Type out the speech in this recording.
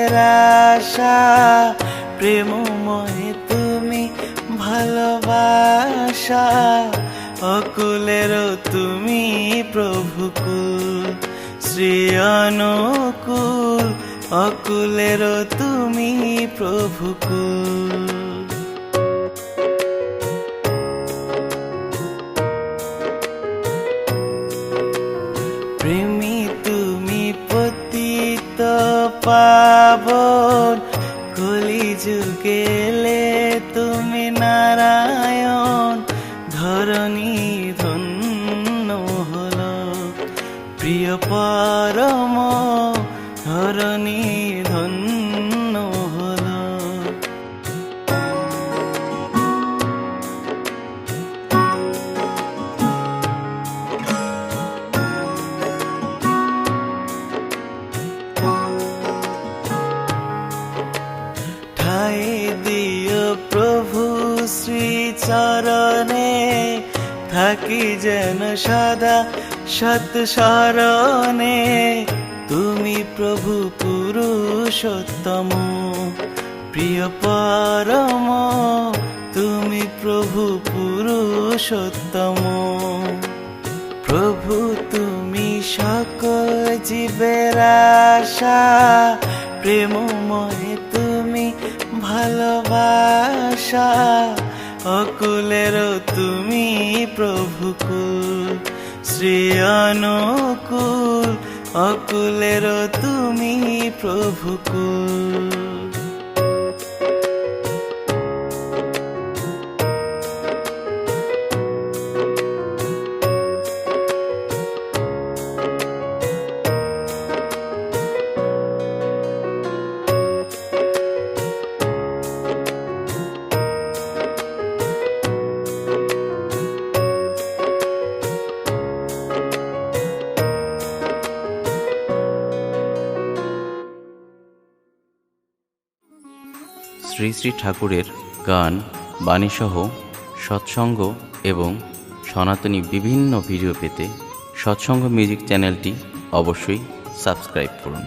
জীবের আশা, প্রেমময় তুমি ভালোবাসা, অকুলেরও তুমি প্রভুকুল, শ্রী অনুকূল, অকুলেরও তুমি প্রভুকুল। প্রেমী তুমি পতিত পাবন, কলি যুগে এলে তুমি নারায়ণ, ধরণী ধন্য হল প্রিয় পরম, ধরণী ধন্য হল। ঠাই দিও প্রভু শ্রী চরণে, থাকি যেন সদা সৎ শরণে, তুমি প্রভু পুরুষোত্তম, প্রিয় পরম, তুমি প্রভু পুরুষোত্তম। প্রভু তুমি সকল জীবের আশা, প্রেমময় তুমি ভালোবাসা, অকুলেরও তুমি প্রভুকুল, শ্রী অনুকূল, অকুলেরও তুমি প্রভুকুল। শ্রী শ্রী ঠাকুরের গান, বাণীসহ সৎসঙ্গ এবং সনাতনী বিভিন্ন ভিডিও পেতে সৎসঙ্গ মিউজিক চ্যানেলটি অবশ্যই সাবস্ক্রাইব করুন।